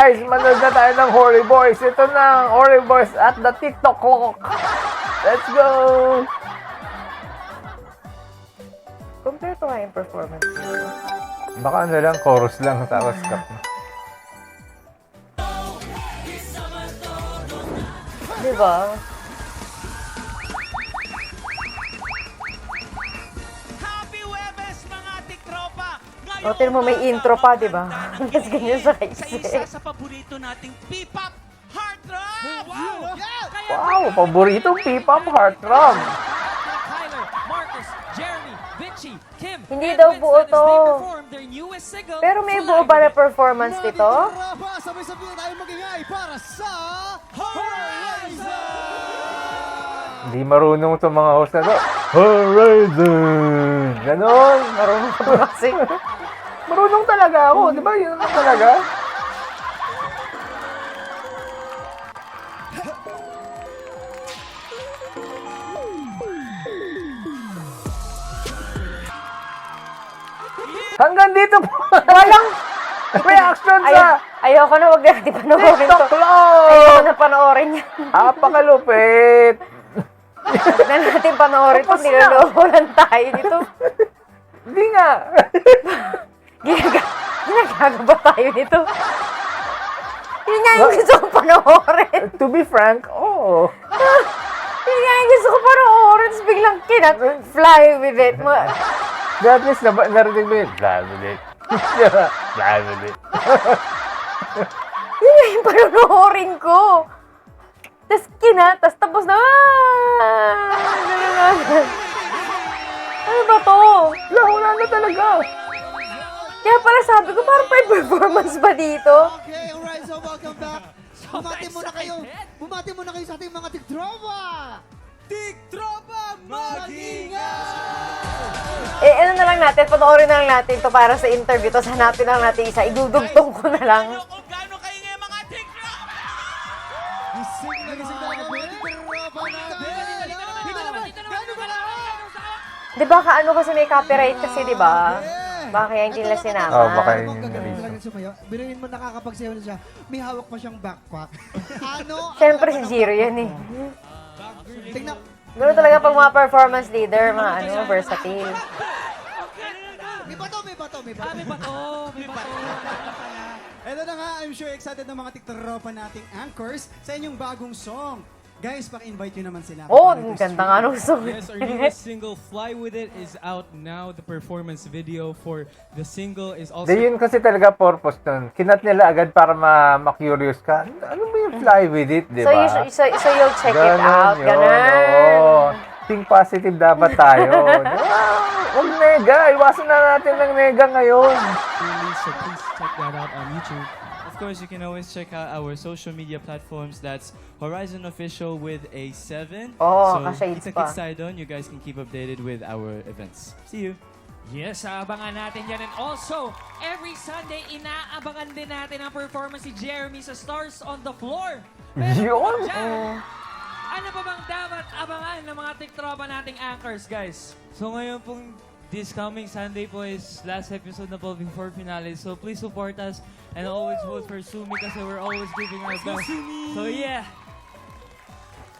Guys, manood na tayo ng Horry Boys. Ito na ang Horry Boys at the TikTok clock. Let's go! Kompleto nga yung performance niya. Baka ano lang, chorus lang, tapos cut na. Diba? Happy Webes, mga tiktropa! O, tignan mo, may intro pa, diba? Mas ganyan sa Sa isa kaisip. sa paborito nating P-pop heart rock! Wow! Kaya Wow, paboritong P-pop heartthrob. Tyler, Marcus, Jeremy, Vichy, Kim, Hindi and daw Winston buo as to. they perform their newest single, Pero may Fly buo ba na With It. performance nito? Sabay-sabay na tayo magingay para sa Horizon! Hindi marunong itong mga host na to. Horizon! Ganon, marunong ka ba? Kasi, Marunong talaga ako, di ba? Yun naman talaga. Hanggang dito po. walang... Reaction Ay, sa ayoko na, wag natin panoorin to. TikTok Ayoko Clock. na panoorin yan. Apakalupit. Wag na natin panoorin to. Tapos na. Niloloko lang tayo dito. Hindi nga. Ginagago ba tayo nito? Yun nga yung gusto ko panoorin. To be frank, oo. Yun nga yung gusto ko panoorin. Tapos biglang kinat. Fly with it. At least narinig mo yun. Blah, with it. Blah, with it. Yun nga yung panoorin ko. Tapos kinat. Tapos na. Ano ba to? Wala na talaga. Kaya pala sabi ko, parang may performance ba dito? Okay, Horizon, welcome back. Bumati muna kayo. Bumati muna kayo sa ating mga tiktropa. Tiktropa, mag-ingat! Ano na lang natin, panoorin na lang natin to para sa interview. Tapos hanapin na lang natin isa. Idudugtong ko na lang. Kung gaano kayo ngayon, mga tiktropa! Gising na mga tiktropa natin. Gano'n ba naman? Di ba kaano kasi may copyright kasi, di ba? Baka kaya hindi nila sinama. Oh, baka yun Kung yung gagawin reason. talaga sumayaw, bilhin mo nakakapagsayaw na siya, may hawak pa siyang backpack. Ano? Siyempre si Jiro yan eh. Tingnan. Ganoon talaga pag mga performance leader, mga versatile. May bato, may bato, may bato. May bato, may bato. Ito na nga, I'm sure excited ng mga tiktropa nating anchors sa inyong bagong song. Guys, paki-invite nyo naman sila. Oh, ang ganda nga nung song. Yes, our newest single, Fly With It, is out now. The performance video for the single is also... Di yun kasi talaga purpose nun. Kinat nila agad para ma-curious ka. Ano ba yung fly with it, di So, ba? so you'll check it out, yun, ganun. oo. Think positive dapat tayo. Huwag nega. Iwasan na natin ng nega ngayon. release, so please check that out on YouTube. Of course, you can always check out our social media platforms. That's Horizon Official with a 7. Oh, so ka-shades kita pa. kits tayo doon. You guys can keep updated with our events. See you! Yes, abangan natin yan. And also, every Sunday, inaabangan din natin ang performance si Jeremy sa Stars on the Floor. Yun. Dyan, ano pa bang dapat abangan ng mga tiktropa nating anchors, guys? So ngayon pong this coming Sunday po is last episode na po before finale. So please support us and always vote for Sumi kasi we're always giving our best. So yeah!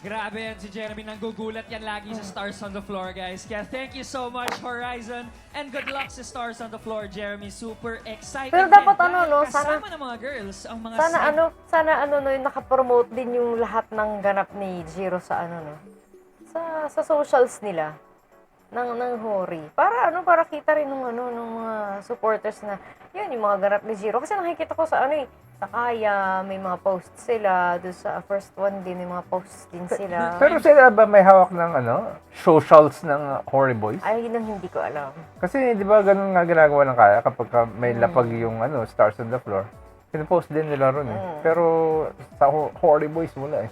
Grabe yan si Jeremy. Nanggugulat yan lagi sa Stars on the Floor, guys. Kaya thank you so much, Horizon. And good luck sa Stars on the Floor, Jeremy. Super excited. Pero dapat din ano, no, dahil sana- kasama ng mga girls, ang mga Sana no, nakapromote din yung lahat ng ganap ni Jiro sa sa socials nila ng Hori. Para kita rin ng mga supporters na yun yung mga ganap ni Jiro kasi nakikita ko sa sa Kaya, may mga posts sila, doon sa first one din, may mga posts din sila. Pero sila ba may hawak ng socials ng Horry Boys? Ay, yun ang hindi ko alam. Kasi di ba ganun nga ginagawa ng Kaya kapag may lapag yung Stars on the Floor. Pinapost din nila ron eh. Pero sa Horry Boys wala eh.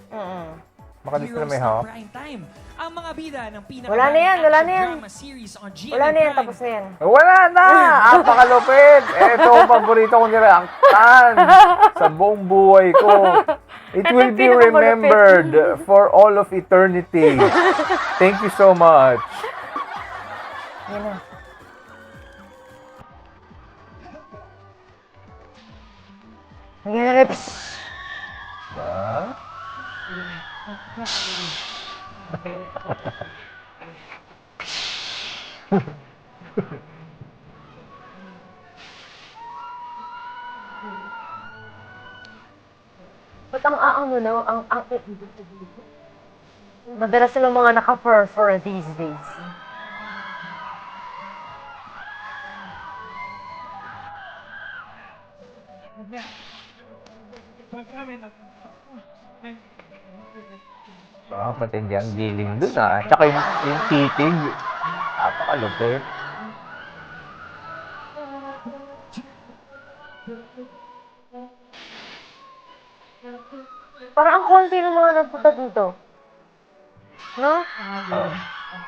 Baka di sila may Heroes hawak. ng Prime Time. Ang mga bida ng Wala na yan, wala na yan. drama series on GMA Wala na yan, Prime. tapos na yan. Wala na! Apakalupit! Ito ang paborito kong nireactan sa buong buhay ko. It Ito will yung be pinakamalupit. remembered for all of eternity. Thank you so much. Yan na. Psst. Ba? Ba't madalas silang mga naka-fur these days. Matindi ang giling dun ah. Tsaka yung titig. Napakalupit. Parang ang konti ng mga nagpunta dito. No?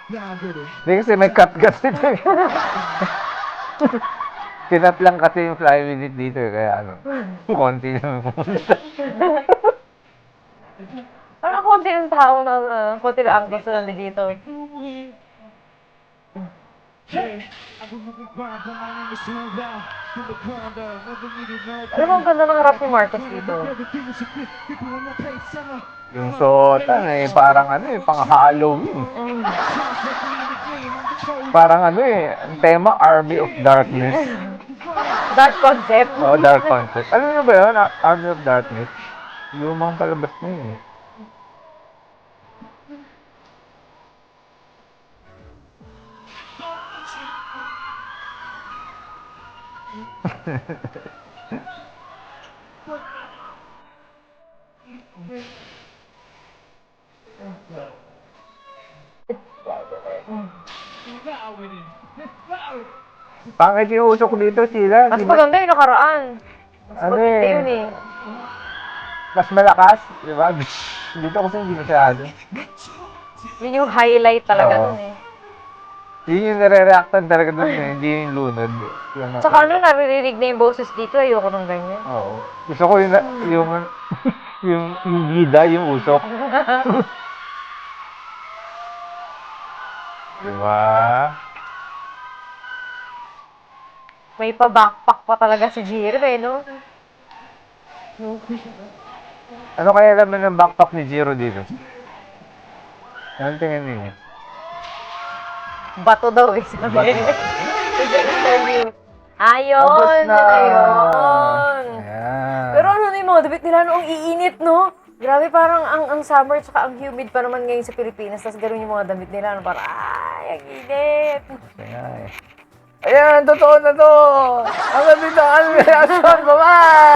Hindi kasi may cut kasi ito eh. Kinat lang kasi yung fly minute dito eh. Kaya ano, konti lang pumunta. Parang ang konti ng tao na, konti lang ang gusto nila dito. Alam mo, ang ganda ng rap ni Marcos dito. Yung suotan eh, parang ano eh, pang Halloween. Parang ano eh, ang tema Army of Darkness. Dark concept. Oh, Dark Concept. Alam niyo ba yun? Army of Darkness? Lumang palabas na yun eh. Pangit yung usok dito sila. Mas maganda yung nakaraan. Mas Ano maganda eh. yun eh. Mas malakas, di ba? Dito kasi hindi masyado. Yun yung highlight talaga Oo. dun eh. Yun yung nare-reactan talaga dun eh, hindi yung lunod. Yung, Tsaka ano, naririnig na yung boses dito, ayoko ng ganyan. Oo. Gusto ko yung gida, yung usok. Diba? May pa-backpack pa talaga si Jiro eh, no? Ano kaya naman ng backpack ni Jiro dito? Anong tingin niyo? Bato daw eh, sabi. Interview. Ayun! Tapos na! Ayun! Ayan. Pero ano na yung mga damit nila noong iinit, no? Grabe, parang ang summer tsaka ang humid pa naman ngayon sa Pilipinas. Tapos gano'n yung mga damit nila, no? Parang, ay, ang init! Ayan, totoo na to! Ang nabita ang reaction, baba!